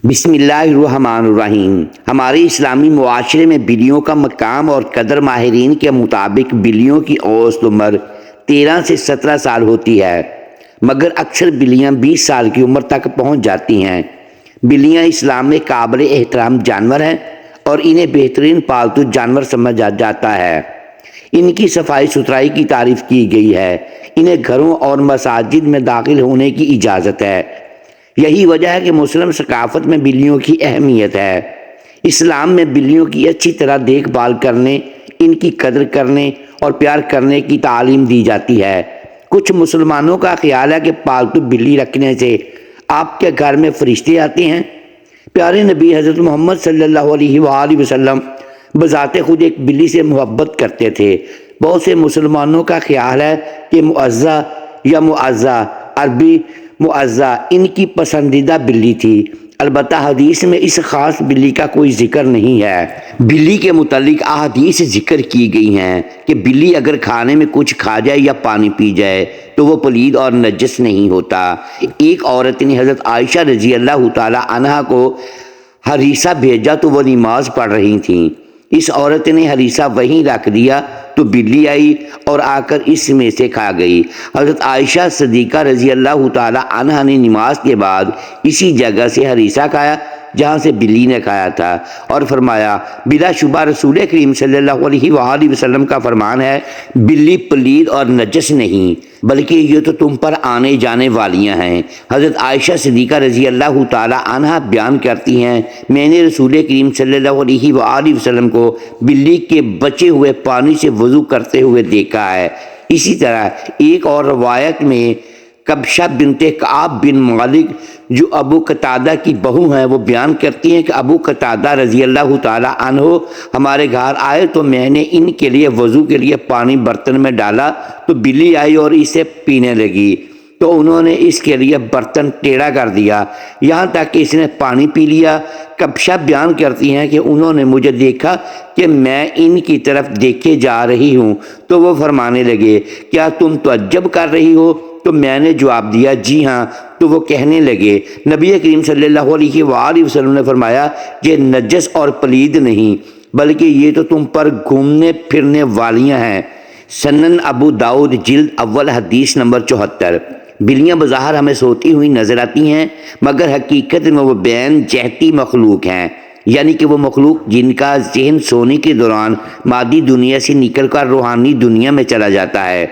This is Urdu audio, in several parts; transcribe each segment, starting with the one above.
بسم اللہ الرحمن الرحیم۔ ہمارے اسلامی معاشرے میں بلیوں کا مقام اور قدر ماہرین کے مطابق بلیوں کی اوسط عمر 13 سے 17 سال ہوتی ہے، مگر اکثر بلیاں 20 سال کی عمر تک پہنچ جاتی ہیں۔ بلیاں اسلام میں قابل احترام جانور ہیں اور انہیں بہترین پالتو جانور سمجھا جاتا ہے۔ ان کی صفائی ستھرائی کی تعریف کی گئی ہے۔ انہیں گھروں اور مساجد میں داخل ہونے کی اجازت ہے۔ یہی وجہ ہے کہ مسلم ثقافت میں بلیوں کی اہمیت ہے۔ اسلام میں بلیوں کی اچھی طرح دیکھ بھال کرنے، ان کی قدر کرنے اور پیار کرنے کی تعلیم دی جاتی ہے۔ کچھ مسلمانوں کا خیال ہے کہ پالتو بلی رکھنے سے آپ کے گھر میں فرشتے آتے ہیں۔ پیارے نبی حضرت محمد صلی اللہ علیہ وآلہ وسلم بذات خود ایک بلی سے محبت کرتے تھے۔ بہت سے مسلمانوں کا خیال ہے کہ معزہ یا معزہ عربی معزہ ان کی پسندیدہ بلی تھی، البتہ حدیث میں اس خاص بلی کا کوئی ذکر نہیں ہے۔ بلی کے متعلق احادیث ذکر کی گئی ہیں کہ بلی اگر کھانے میں کچھ کھا جائے یا پانی پی جائے تو وہ پلید اور نجس نہیں ہوتا۔ ایک عورت نے حضرت عائشہ رضی اللہ تعالی عنہا کو ہریسہ بھیجا تو وہ نماز پڑھ رہی تھیں۔ اس عورت نے ہریسہ وہیں رکھ دیا تو بلی آئی اور آ کر اس میں سے کھا گئی۔ حضرت عائشہ صدیقہ رضی اللہ تعالی عنہا نے نماز کے بعد اسی جگہ سے ہریسہ کھایا جہاں سے بلی نے کھایا تھا، اور فرمایا بلا شبہ رسول کریم صلی اللہ علیہ وآلہ وسلم کا فرمان ہے، بلی پلید اور نجس نہیں بلکہ یہ تو تم پر آنے جانے والیاں ہیں۔ حضرت عائشہ صدیقہ رضی اللہ تعالی عنہا بیان کرتی ہیں، میں نے رسول کریم صلی اللہ علیہ وآلہ وسلم کو بلی کے بچے ہوئے پانی سے وضو کرتے ہوئے دیکھا ہے۔ اسی طرح ایک اور روایت میں کبشہ بنت کعب بن مالک جو ابو قتادہ کی بہو ہیں، وہ بیان کرتی ہیں کہ ابو قتادہ رضی اللہ تعالی عنہ ہمارے گھر آئے تو میں نے ان کے لیے وضو کے لیے پانی برتن میں ڈالا تو بلی آئی اور اسے پینے لگی، تو انہوں نے اس کے لیے برتن ٹیڑھا کر دیا یہاں تک کہ اس نے پانی پی لیا۔ کبشہ بیان کرتی ہیں کہ انہوں نے مجھے دیکھا کہ میں ان کی طرف دیکھے جا رہی ہوں تو وہ فرمانے لگے، کیا تم تعجب کر رہی ہو؟ تو میں نے جواب دیا جی ہاں۔ تو وہ کہنے لگے، نبی کریم صلی اللہ علیہ وآلہ وسلم نے فرمایا یہ نجس اور پلید نہیں بلکہ یہ تو تم پر گھومنے پھرنے والیاں ہیں۔ سنن ابو داؤد جلد اول حدیث نمبر 74۔ بلیاں بظاہر ہمیں سوتی ہوئی نظر آتی ہیں مگر حقیقت میں وہ بین جہتی مخلوق ہیں، یعنی کہ وہ مخلوق جن کا ذہن سونے کے دوران مادی دنیا سے نکل کر روحانی دنیا میں چلا جاتا ہے،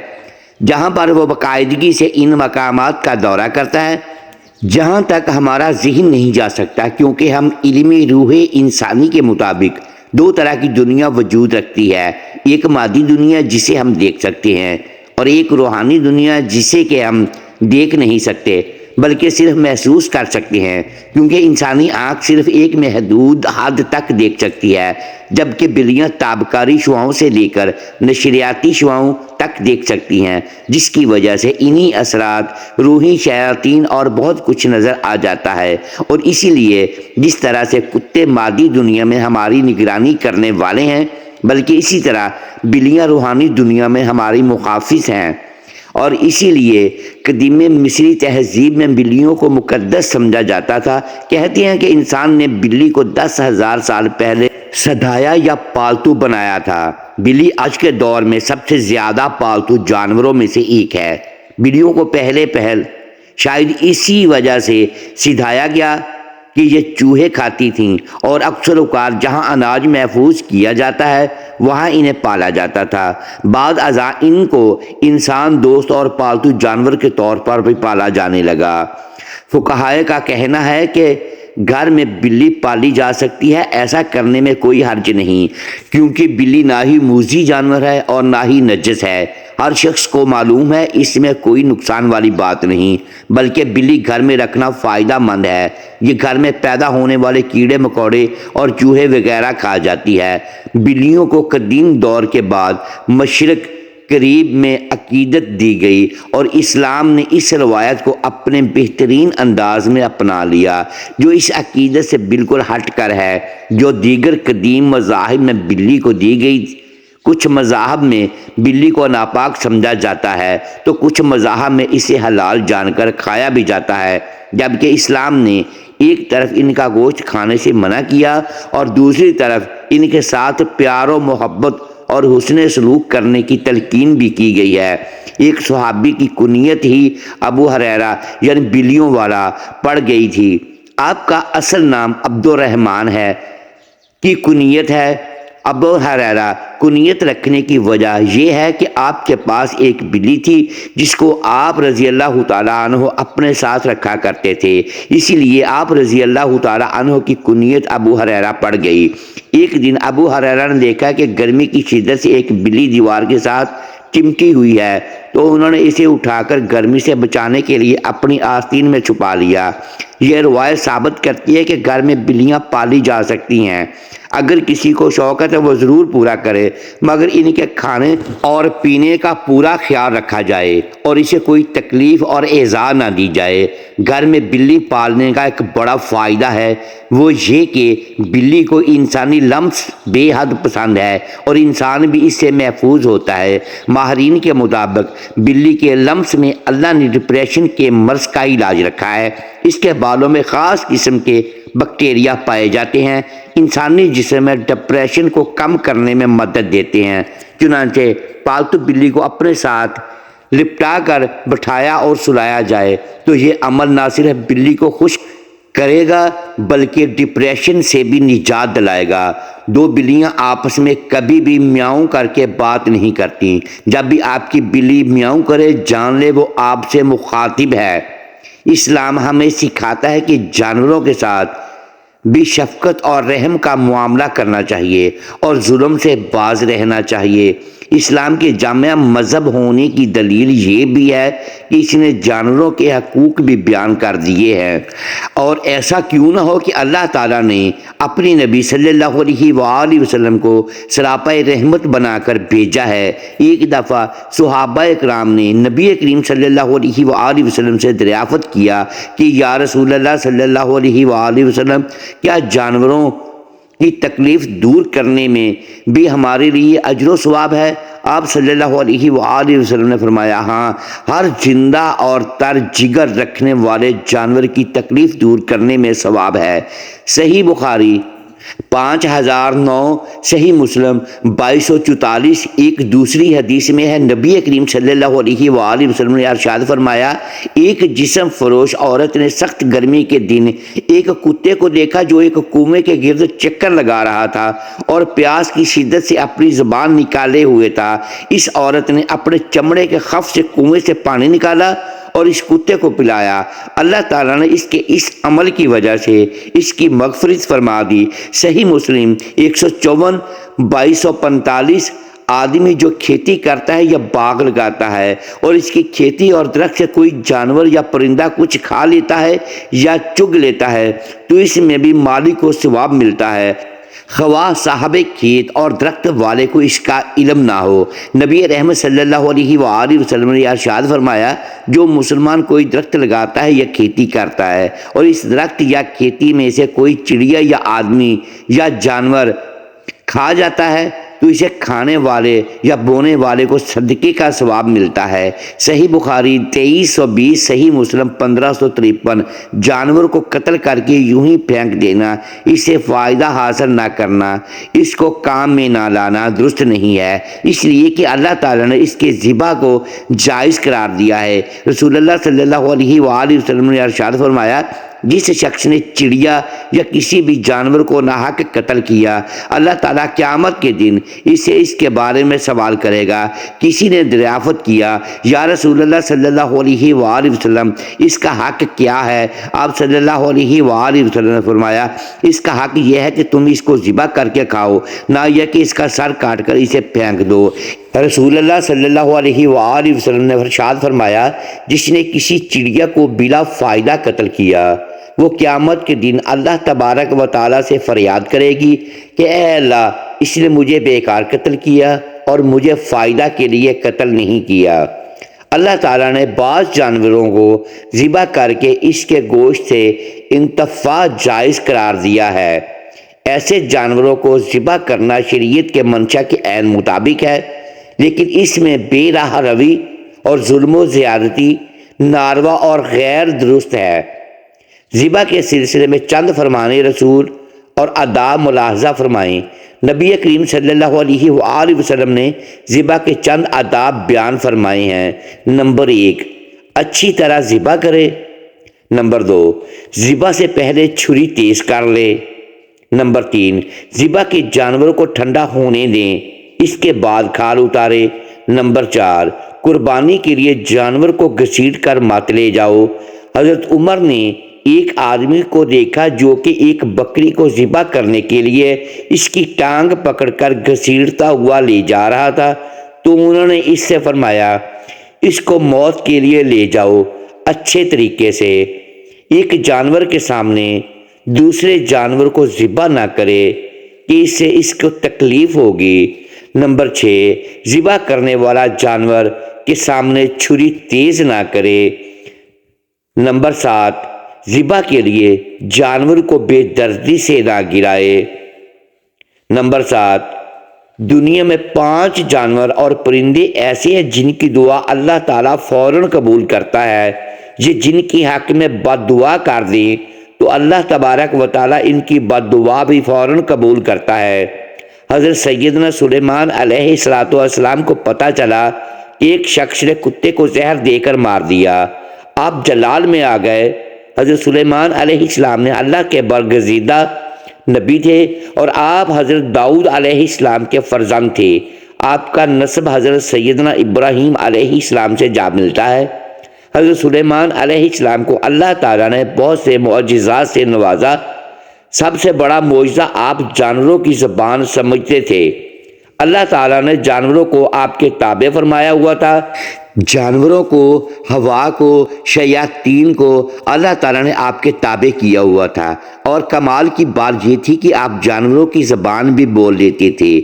جہاں پر وہ باقاعدگی سے ان مقامات کا دورہ کرتا ہے جہاں تک ہمارا ذہن نہیں جا سکتا، کیونکہ ہم علمی روح انسانی کے مطابق دو طرح کی دنیا وجود رکھتی ہے، ایک مادی دنیا جسے ہم دیکھ سکتے ہیں اور ایک روحانی دنیا جسے کہ ہم دیکھ نہیں سکتے بلکہ صرف محسوس کر سکتے ہیں، کیونکہ انسانی آنکھ صرف ایک محدود حد تک دیکھ سکتی ہے، جبکہ بلیاں تابکاری شعاؤں سے لے کر نشریاتی شعاؤں تک دیکھ سکتی ہیں، جس کی وجہ سے انہی اثرات روحی شیاطین اور بہت کچھ نظر آ جاتا ہے۔ اور اسی لیے جس طرح سے کتے مادی دنیا میں ہماری نگرانی کرنے والے ہیں، بلکہ اسی طرح بلیاں روحانی دنیا میں ہماری محافظ ہیں، اور اسی لیے قدیم مصری تہذیب میں بلیوں کو مقدس سمجھا جاتا تھا۔ کہتے ہیں کہ انسان نے بلی کو 10,000 سال پہلے سدھایا یا پالتو بنایا تھا۔ بلی آج کے دور میں سب سے زیادہ پالتو جانوروں میں سے ایک ہے۔ بلیوں کو پہلے شاید اسی وجہ سے سدھایا گیا کہ یہ چوہے کھاتی تھیں اور اکثر اوقات جہاں اناج محفوظ کیا جاتا ہے وہاں انہیں پالا جاتا تھا۔ بعد ازاں ان کو انسان دوست اور پالتو جانور کے طور پر بھی پالا جانے لگا۔ فقہائے کا کہنا ہے کہ گھر میں بلی پالی جا سکتی ہے، ایسا کرنے میں کوئی حرج نہیں، کیونکہ بلی نہ ہی موذی جانور ہے اور نہ ہی نجس ہے۔ ہر شخص کو معلوم ہے اس میں کوئی نقصان والی بات نہیں، بلکہ بلی گھر میں رکھنا فائدہ مند ہے۔ یہ گھر میں پیدا ہونے والے کیڑے مکوڑے اور چوہے وغیرہ کھا جاتی ہے۔ بلیوں کو قدیم دور کے بعد مشرق قریب میں عقیدت دی گئی اور اسلام نے اس روایت کو اپنے بہترین انداز میں اپنا لیا، جو اس عقیدت سے بالکل ہٹ کر ہے جو دیگر قدیم مذاہب میں بلی کو دی گئی۔ کچھ مذاہب میں بلی کو ناپاک سمجھا جاتا ہے تو کچھ مذاہب میں اسے حلال جان کر کھایا بھی جاتا ہے، جبکہ اسلام نے ایک طرف ان کا گوشت کھانے سے منع کیا اور دوسری طرف ان کے ساتھ پیار و محبت اور حسن سلوک کرنے کی تلقین بھی کی گئی ہے۔ ایک صحابی کی کنیت ہی ابو ہریرہ یعنی بلیوں والا پڑ گئی تھی۔ آپ کا اصل نام عبد الرحمن ہے کی کنیت ہے ابو ہریرہ۔ کنیت رکھنے کی وجہ یہ ہے کہ آپ کے پاس ایک بلی تھی جس کو آپ رضی اللہ تعالیٰ عنہ اپنے ساتھ رکھا کرتے تھے، اسی لیے آپ رضی اللہ تعالیٰ عنہ کی کنیت ابو ہریرہ پڑ گئی۔ ایک دن ابو ہریرہ نے دیکھا کہ گرمی کی شدت سے ایک بلی دیوار کے ساتھ چمٹی ہوئی ہے، تو انہوں نے اسے اٹھا کر گرمی سے بچانے کے لیے اپنی آستین میں چھپا لیا۔ یہ روایت ثابت کرتی ہے کہ گھر میں بلیاں پالی جا سکتی ہیں، اگر کسی کو شوق ہے تو وہ ضرور پورا کرے، مگر ان کے کھانے اور پینے کا پورا خیال رکھا جائے اور اسے کوئی تکلیف اور ایذا نہ دی جائے۔ گھر میں بلی پالنے کا ایک بڑا فائدہ ہے، وہ یہ کہ بلی کو انسانی لمس بے حد پسند ہے اور انسان بھی اس سے محفوظ ہوتا ہے۔ ماہرین کے مطابق بلی کے لمس میں اللہ نے ڈپریشن کے مرض کا علاج رکھا ہے۔ اس کے بالوں میں خاص قسم کے بیکٹیریا پائے جاتے ہیں، انسانی جسم میں ڈپریشن کو کم کرنے میں مدد دیتے ہیں۔ چنانچہ پالتو بلی کو اپنے ساتھ لپٹا کر بٹھایا اور سلایا جائے تو یہ عمل نہ صرف بلی کو خوش کرے گا بلکہ ڈپریشن سے بھی نجات دلائے گا۔ دو بلیاں آپس میں کبھی بھی میاؤں کر کے بات نہیں کرتی۔ جب بھی آپ کی بلی میاؤں کرے جان لے وہ آپ سے مخاطب ہے۔ اسلام ہمیں سکھاتا ہے کہ جانوروں کے ساتھ بھی شفقت اور رحم کا معاملہ کرنا چاہیے اور ظلم سے باز رہنا چاہیے۔ اسلام کے جامع مذہب ہونے کی دلیل یہ بھی ہے کہ اس نے جانوروں کے حقوق بھی بیان کر دیے ہیں، اور ایسا کیوں نہ ہو کہ اللہ تعالیٰ نے اپنی نبی صلی اللہ علیہ وآلہ وسلم کو سراپۂ رحمت بنا کر بھیجا ہے۔ ایک دفعہ صحابہ اکرام نے نبی کریم صلی اللہ علیہ وآلہ وسلم سے دریافت کیا کہ یا رسول اللہ صلی اللہ علیہ وآلہ وسلم، کیا جانوروں کی تکلیف دور کرنے میں بھی ہمارے لیے اجر و ثواب ہے؟ آپ صلی اللہ علیہ وآلہ وسلم نے فرمایا، ہاں، ہر زندہ اور تر جگر رکھنے والے جانور کی تکلیف دور کرنے میں ثواب ہے۔ صحیح بخاری 5009، صحیح مسلم 2244۔ ایک دوسری حدیث میں ہے، نبی کریم صلی اللہ علیہ وآلہ وسلم نے ارشاد فرمایا، ایک جسم فروش عورت نے سخت گرمی کے دن ایک کتے کو دیکھا جو ایک کنویں کے گرد چکر لگا رہا تھا اور پیاس کی شدت سے اپنی زبان نکالے ہوئے تھا۔ اس عورت نے اپنے چمڑے کے خف سے کنویں سے پانی نکالا اور اس کتے کو پلایا۔ اللہ تعالیٰ نے اس کے اس عمل کی وجہ سے اس کی مغفرت فرما دی۔ صحیح مسلم 154 2245۔ آدمی جو کھیتی کرتا ہے یا باغ لگاتا ہے اور اس کی کھیتی اور درخت سے کوئی جانور یا پرندہ کچھ کھا لیتا ہے یا چگ لیتا ہے تو اس میں بھی مالک کو ثواب ملتا ہے، خواہ صاحب کھیت اور درخت والے کو اس کا علم نہ ہو۔ نبی رحمت صلی اللہ علیہ وآلہ وسلم نے ارشاد فرمایا، جو مسلمان کوئی درخت لگاتا ہے یا کھیتی کرتا ہے اور اس درخت یا کھیتی میں سے کوئی چڑیا یا آدمی یا جانور کھا جاتا ہے تو اسے کھانے والے یا بونے والے کو صدقے کا ثواب ملتا ہے۔ صحیح بخاری 2320، صحیح مسلم 1553۔ جانور کو قتل کر کے یوں ہی پھینک دینا، اس سے فائدہ حاصل نہ کرنا، اس کو کام میں نہ لانا درست نہیں ہے، اس لیے کہ اللہ تعالیٰ نے اس کے ذبح کو جائز قرار دیا ہے۔ رسول اللہ صلی اللہ علیہ وآلہ وسلم نے ارشاد فرمایا، جس شخص نے چڑیا یا کسی بھی جانور کو ناحق قتل کیا، اللہ تعالیٰ قیامت کے دن اسے اس کے بارے میں سوال کرے گا۔ کسی نے دریافت کیا، یا رسول اللہ صلی اللہ علیہ وآلہ وسلم، اس کا حق کیا ہے؟ آپ صلی اللہ علیہ وآلہ وسلم نے فرمایا، اس کا حق یہ ہے کہ تم اس کو ذبح کر کے کھاؤ، نہ یہ کہ اس کا سر کاٹ کر اسے پھینک دو۔ رسول اللہ صلی اللہ علیہ وآلہ وسلم نے ارشاد فرمایا، جس نے کسی چڑیا کو بلا فائدہ قتل کیا وہ قیامت کے دن اللہ تبارک و تعالیٰ سے فریاد کرے گی کہ اے اللہ، اس نے مجھے بیکار قتل کیا اور مجھے فائدہ کے لیے قتل نہیں کیا۔ اللہ تعالیٰ نے بعض جانوروں کو ذبح کر کے اس کے گوشت سے انتفاع جائز قرار دیا ہے۔ ایسے جانوروں کو ذبح کرنا شریعت کے منشا کے عین مطابق ہے، لیکن اس میں بے راہ روی اور ظلم و زیادتی ناروا اور غیر درست ہے۔ ذبح کے سلسلے میں چند فرمان رسول اور آداب ملاحظہ فرمائیں۔ نبی کریم صلی اللہ علیہ وآلہ وسلم نے ذبح کے چند آداب بیان فرمائے ہیں۔ نمبر 1، اچھی طرح ذبح کرے۔ نمبر 2، ذبح سے پہلے چھری تیز کر لے۔ نمبر 3، ذبح کے جانور کو ٹھنڈا ہونے دیں، اس کے بعد کھال اتارے۔ نمبر 4، قربانی کے لیے جانور کو گھسیٹ کر مت لے جاؤ۔ حضرت عمر نے ایک آدمی کو دیکھا جو کہ ایک بکری کو ذبح کرنے کے لیے اس کی ٹانگ پکڑ کر گھسیٹتا ہوا لے جا رہا تھا، تو انہوں نے اس سے فرمایا، اس کو موت کے لیے لے جاؤ اچھے طریقے سے۔ ایک جانور کے سامنے دوسرے جانور کو ذبح نہ کرے کہ اس سے اس کو تکلیف ہوگی۔ نمبر 6، ذبح کرنے والا جانور کے سامنے چھری تیز نہ کرے۔ نمبر 7، ذبح کے لیے جانور کو بے دردی سے نہ گرائے۔ نمبر 7، دنیا میں 5 جانور اور پرندے ایسے ہیں جن کی دعا اللہ تعالیٰ فوراً قبول کرتا ہے۔ یہ جن کی حق میں بد دعا کر دیں تو اللہ تبارک و تعالیٰ ان کی بد دعا بھی فوراً قبول کرتا ہے۔ حضرت سیدنا سلیمان علیہ السلام کو پتہ چلا کہ ایک شخص نے کتے کو زہر دے کر مار دیا۔ آپ جلال میں آ گئے۔ حضرت سلیمان علیہ السلام نے اللہ کے برگزیدہ نبی تھے اور آپ حضرت داؤد علیہ السلام کے فرزند تھے۔ آپ کا نسب حضرت سیدنا ابراہیم علیہ السلام سے جا ملتا ہے۔ حضرت سلیمان علیہ السلام کو اللہ تعالیٰ نے بہت سے معجزات سے نوازا۔ سب سے بڑا معجزہ آپ جانوروں کی زبان سمجھتے تھے۔ اللہ تعالیٰ نے جانوروں کو آپ کے تابع فرمایا ہوا تھا۔ جانوروں کو، ہوا کو، شیاطین کو اللہ تعالیٰ نے آپ کے تابع کیا ہوا تھا، اور کمال کی بات یہ تھی کہ آپ جانوروں کی زبان بھی بول لیتے تھے۔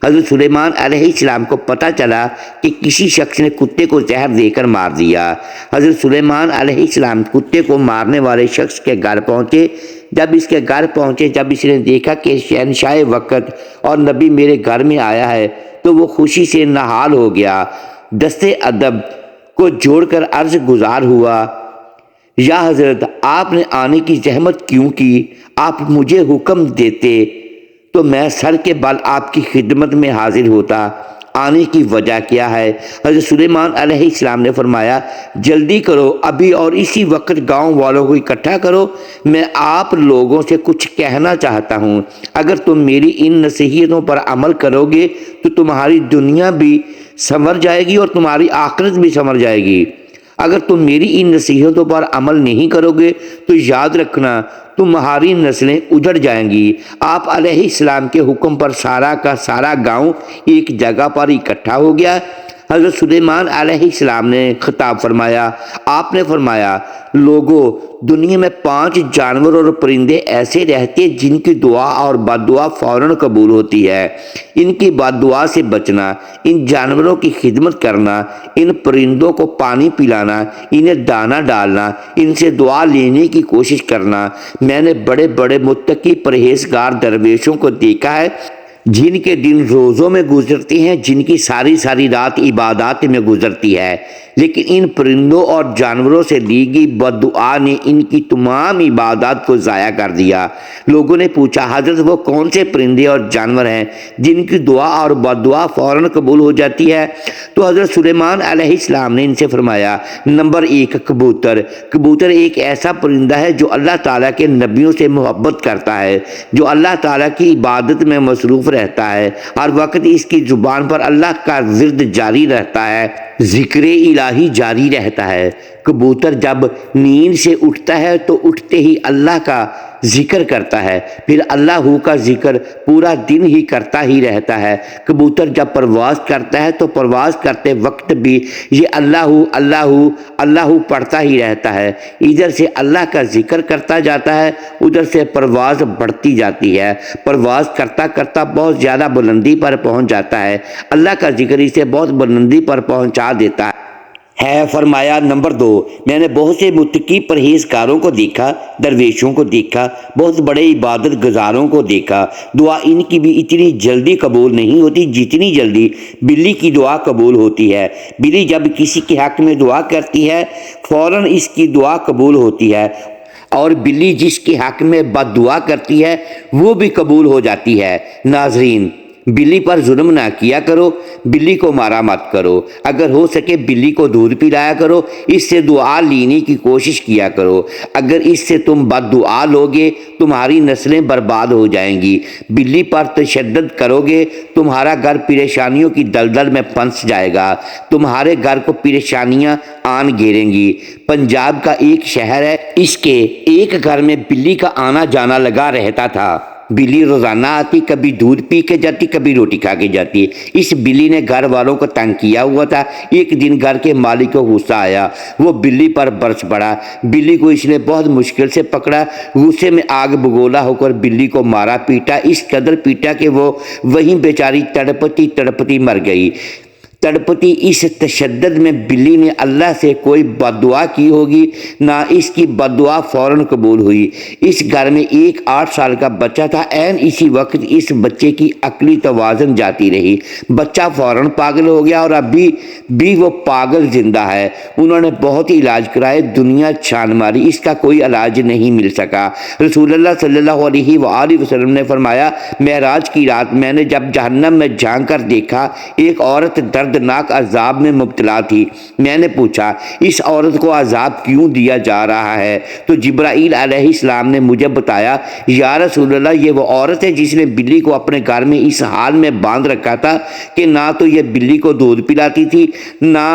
حضرت سلیمان علیہ السلام کو پتہ چلا کہ کسی شخص نے کتے کو زہر دے کر مار دیا۔ حضرت سلیمان علیہ السلام کتے کو مارنے والے شخص کے گھر پہنچے۔ جب اس کے گھر پہنچے، جب اس نے دیکھا کہ شہنشاہ وقت اور نبی میرے گھر میں آیا ہے، تو وہ خوشی سے نہال ہو گیا۔ دستے ادب کو جوڑ کر عرض گزار ہوا، یا حضرت آپ نے آنے کی زحمت کیوں کی؟ آپ مجھے حکم دیتے تو میں سر کے بل آپ کی خدمت میں حاضر ہوتا۔ آنے کی وجہ کیا ہے؟ حضرت سلیمان علیہ السلام نے فرمایا، جلدی کرو، ابھی اور اسی وقت گاؤں والوں کو اکٹھا کرو، میں آپ لوگوں سے کچھ کہنا چاہتا ہوں۔ اگر تم میری ان نصیحتوں پر عمل کرو گے تو تمہاری دنیا بھی سنور جائے گی اور تمہاری آخرت بھی سنور جائے گی۔ اگر تم میری ان نصیحتوں پر عمل نہیں کرو گے تو یاد رکھنا تمہاری نسلیں اجڑ جائیں گی۔ آپ علیہ السلام کے حکم پر سارا کا سارا گاؤں ایک جگہ پر اکٹھا ہو گیا۔ حضرت سلیمان علیہ السلام نے خطاب فرمایا، آپ نے فرمایا، لوگو، دنیا میں 5 جانور اور پرندے ایسے رہتے ہیں جن کی دعا اور بد دعا فوراً قبول ہوتی ہے۔ ان کی بد دعا سے بچنا، ان جانوروں کی خدمت کرنا، ان پرندوں کو پانی پلانا، انہیں دانہ ڈالنا، ان سے دعا لینے کی کوشش کرنا۔ میں نے بڑے بڑے متقی پرہیزگار درویشوں کو دیکھا ہے جن کے دن روزوں میں گزرتے ہیں، جن کی ساری ساری رات عبادات میں گزرتی ہے، لیکن ان پرندوں اور جانوروں سے لی گئی بد دعا نے ان کی تمام عبادات کو ضائع کر دیا۔ لوگوں نے پوچھا، حضرت وہ کون سے پرندے اور جانور ہیں جن کی دعا اور بد دعا فوراً قبول ہو جاتی ہے؟ تو حضرت سلیمان علیہ السلام نے ان سے فرمایا، نمبر 1، کبوتر۔ کبوتر ایک ایسا پرندہ ہے جو اللہ تعالیٰ کے نبیوں سے محبت کرتا ہے، جو اللہ تعالیٰ کی عبادت میں مصروف رہتا ہے، ہر وقت اس کی زبان پر اللہ کا ورد جاری رہتا ہے، ذکر الہی جاری رہتا ہے۔ کبوتر جب نیند سے اٹھتا ہے تو اٹھتے ہی اللہ کا ذکر کرتا ہے، پھر اللہ کا ذکر پورا دن ہی کرتا ہی رہتا ہے۔ کبوتر جب پرواز کرتا ہے تو پرواز کرتے وقت بھی یہ اللہ اللہ اللہ پڑھتا ہی رہتا ہے۔ ادھر سے اللہ کا ذکر کرتا جاتا ہے، ادھر سے پرواز بڑھتی جاتی ہے۔ پرواز کرتا کرتا بہت زیادہ بلندی پر پہنچ جاتا ہے، اللہ کا ذکر اسے بہت بلندی پر پہنچا دیتا ہے۔ فرمایا، نمبر 2، میں نے بہت سے متقی پرہیزگاروں کو دیکھا، درویشوں کو دیکھا، بہت بڑے عبادت گزاروں کو دیکھا، دعا ان کی بھی اتنی جلدی قبول نہیں ہوتی جتنی جلدی بلی کی دعا قبول ہوتی ہے۔ بلی جب کسی کے حق میں دعا کرتی ہے فوراً اس کی دعا قبول ہوتی ہے اور بلی جس کے حق میں بد دعا کرتی ہے وہ بھی قبول ہو جاتی ہے۔ ناظرین، بلی پر ظلم نہ کیا کرو، بلی کو مارا مت کرو، اگر ہو سکے بلی کو دودھ پلایا کرو، اس سے دعا لینے کی کوشش کیا کرو۔ اگر اس سے تم بد دعا لوگے تمہاری نسلیں برباد ہو جائیں گی۔ بلی پر تشدد کرو گے تمہارا گھر پریشانیوں کی دلدل میں پھنس جائے گا، تمہارے گھر کو پریشانیاں آن گھیریں گی۔ پنجاب کا ایک شہر ہے، اس کے ایک گھر میں بلی کا آنا جانا لگا رہتا تھا۔ بلی روزانہ آتی، کبھی دودھ پی کے جاتی، کبھی روٹی کھا کے جاتی۔ اس بلی نے گھر والوں کو تنگ کیا ہوا تھا۔ ایک دن گھر کے مالک کو غصہ آیا، وہ بلی پر برس پڑا۔ بلی کو اس نے بہت مشکل سے پکڑا، غصے میں آگ بگولا ہو کر بلی کو مارا پیٹا، اس قدر پیٹا کہ وہ وہیں بیچاری تڑپتی تڑپتی مر گئی۔ تڑپتی اس تشدد میں بلی نے اللہ سے کوئی بد دعا کی ہوگی، نہ اس کی بد دعا فوراً قبول ہوئی۔ اس گھر میں ایک 8 سال کا بچہ تھا، عین اسی وقت اس بچے کی عقلی توازن جاتی رہی، بچہ فوراً پاگل ہو گیا اور ابھی بھی وہ پاگل زندہ ہے۔ انہوں نے بہت علاج کرائے، دنیا چھان ماری، اس کا کوئی علاج نہیں مل سکا۔ رسول اللہ صلی اللہ علیہ وآلہ وسلم نے فرمایا، معراج کی رات میں نے جب جہنم میں جھانک کر دیکھا، ایک عورت دردناک عذاب میں مبتلا تھی۔ میں نے پوچھا، اس عورت کو عذاب کیوں دیا جا رہا ہے؟ تو جبرائیل علیہ السلام نے مجھے بتایا، یا رسول اللہ، یہ وہ عورت ہے جس نے بلی کو اپنے گھر میں اس حال میں باندھ رکھا تھا کہ نہ تو یہ بلی کو دودھ پلاتی تھی، نہ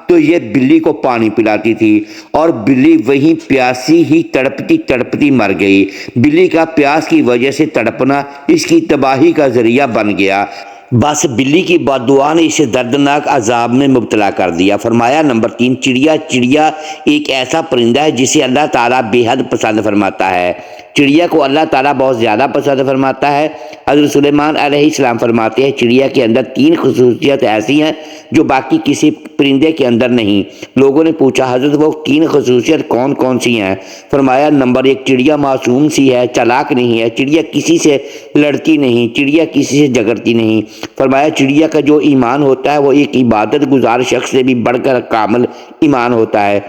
تو یہ بلی کو پانی پلاتی تھی، اور بلی وہیں پیاسی ہی تڑپتی تڑپتی مر گئی۔ بلی کا پیاس کی وجہ سے تڑپنا اس کی تباہی کا ذریعہ بن گیا، بس بلی کی بد دعا نے اسے دردناک عذاب میں مبتلا کر دیا۔ فرمایا نمبر 3، چڑیا۔ چڑیا ایک ایسا پرندہ ہے جسے اللہ تعالیٰ بے حد پسند فرماتا ہے۔ چڑیا کو اللہ تعالیٰ بہت زیادہ پسند فرماتا ہے۔ حضرت سلیمان علیہ السلام فرماتے ہیں، چڑیا کے اندر 3 خصوصیت ایسی ہیں جو باقی کسی پرندے کے اندر نہیں۔ لوگوں نے پوچھا، حضرت وہ 3 خصوصیت کون کون سی ہیں؟ فرمایا نمبر 1، چڑیا معصوم سی ہے، چالاک نہیں ہے، چڑیا کسی سے لڑتی نہیں، چڑیا کسی سے جھگڑتی نہیں۔ فرمایا چڑیا کا جو ایمان ہوتا ہے وہ ایک عبادت گزار شخص سے بھی بڑھ کر کامل ایمان ہوتا ہے۔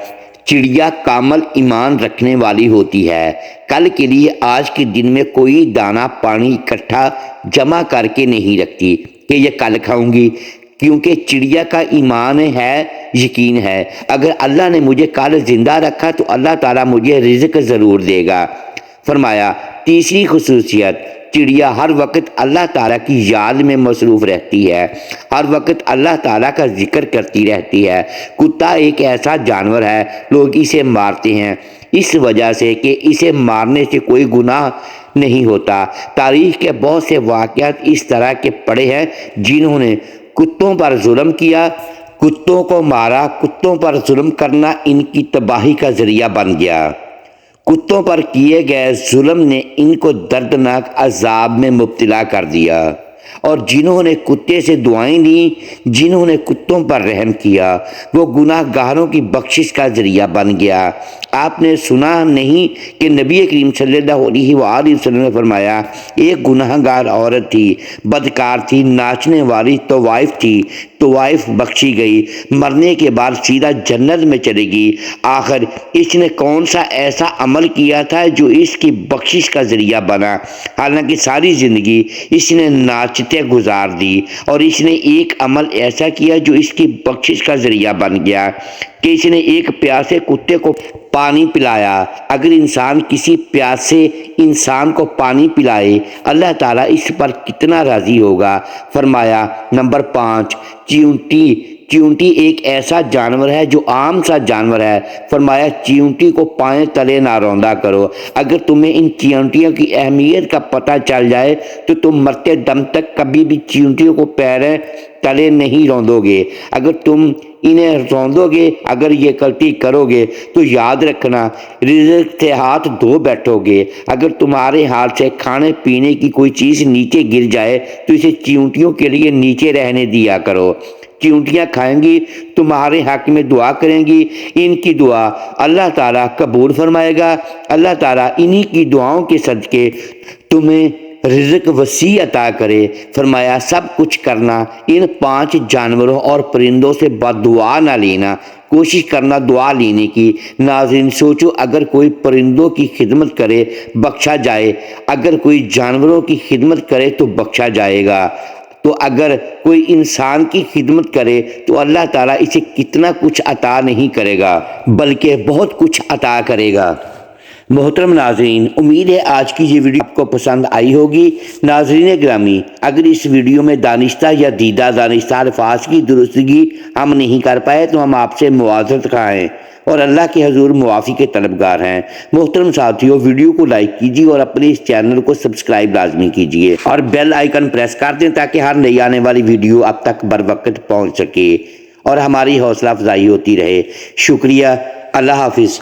چڑیا کامل ایمان رکھنے والی ہوتی ہے، کل کے لیے آج کے دن میں کوئی دانہ پانی اکٹھا جمع کر کے نہیں رکھتی کہ یہ کل کھاؤں گی، کیونکہ چڑیا کا ایمان ہے، یقین ہے، اگر اللہ نے مجھے کل زندہ رکھا تو اللہ تعالیٰ مجھے رزق ضرور دے گا۔ فرمایا تیسری خصوصیت، چڑیا ہر وقت اللہ تعالیٰ کی یاد میں مصروف رہتی ہے، ہر وقت اللہ تعالیٰ کا ذکر کرتی رہتی ہے۔ کتا ایک ایسا جانور ہے، لوگ اسے مارتے ہیں اس وجہ سے کہ اسے مارنے سے کوئی گناہ نہیں ہوتا۔ تاریخ کے بہت سے واقعات اس طرح کے پڑے ہیں جنہوں نے کتوں پر ظلم کیا، کتوں کو مارا، کتوں پر ظلم کرنا ان کی تباہی کا ذریعہ بن گیا۔ کتوں پر کیے گئے ظلم نے ان کو دردناک عذاب میں مبتلا کر دیا، اور جنہوں نے کتے سے دعائیں دیں، جنہوں نے کتوں پر رحم کیا، وہ گناہ گاروں کی بخشش کا ذریعہ بن گیا۔ آپ نے سنا نہیں کہ نبی کریم صلی اللہ علیہ وآلہ وسلم نے فرمایا، ایک گناہ گار عورت تھی، بدکار تھی، ناچنے والی طوائف تھی، طوائف بخشی گئی، مرنے کے بعد سیدھا جنت میں چلے گی۔ آخر اس نے کون سا ایسا عمل کیا تھا جو اس کی بخشش کا ذریعہ بنا؟ حالانکہ ساری زندگی اس نے ناچتے گزار دی، اور اس نے ایک عمل ایسا کیا جو اس کی بخشش کا ذریعہ بن گیا کہ اس نے ایک پیاسے کتے کو پانی پلایا۔ اگر انسان کسی پیاسے انسان کو پانی پلائے، اللہ تعالیٰ اس پر کتنا راضی ہوگا۔ فرمایا نمبر 5، چیونٹی۔ چیونٹی ایک ایسا جانور ہے جو عام سا جانور ہے۔ فرمایا چیونٹی کو پائیں تلے نہ روندا کرو۔ اگر تمہیں ان چیونٹیوں کی اہمیت کا پتہ چل جائے تو تم مرتے دم تک کبھی بھی چیونٹیوں کو پیریں تلے نہیں روندو گے۔ اگر تم انہیں روندو گے، اگر یہ غلطی کرو گے تو یاد رکھنا رزق سے ہاتھ دھو بیٹھو گے۔ اگر تمہارے ہاتھ سے کھانے پینے کی کوئی چیز نیچے گر جائے تو اسے چیونٹیوں کے لیے نیچے رہنے دیا کرو۔ چیونٹیاں کھائیں گی، تمہارے حق میں دعا کریں گی، ان کی دعا اللہ تعالیٰ قبول فرمائے گا۔ اللہ تعالیٰ انہی کی دعاؤں کے صدقے تمہیں رزق وسیع عطا کرے۔ فرمایا سب کچھ کرنا، ان 5 جانوروں اور پرندوں سے بددعا نہ لینا، کوشش کرنا دعا لینے کی۔ ناظرین سوچو، اگر کوئی پرندوں کی خدمت کرے بخشا جائے، اگر کوئی جانوروں کی خدمت کرے تو بخشا جائے گا، تو اگر کوئی انسان کی خدمت کرے تو اللہ تعالیٰ اسے کتنا کچھ عطا نہیں کرے گا بلکہ بہت کچھ عطا کرے گا۔ محترم ناظرین، امید ہے آج کی یہ ویڈیو آپ کو پسند آئی ہوگی۔ ناظرین گرامی، اگر اس ویڈیو میں دانستہ یا دیدہ دانستہ الفاظ کی درستگی ہم نہیں کر پائے تو ہم آپ سے معذرت خواہ ہیں اور اللہ کے حضور معافی کے طلبگار ہیں۔ محترم ساتھیوں، ویڈیو کو لائک کیجیے اور اپنے اس چینل کو سبسکرائب لازمی کیجیے اور بیل آئیکن پریس کر دیں تاکہ ہر نئی آنے والی ویڈیو اب تک بروقت پہنچ سکے اور ہماری حوصلہ افزائی ہوتی رہے۔ شکریہ، اللہ حافظ۔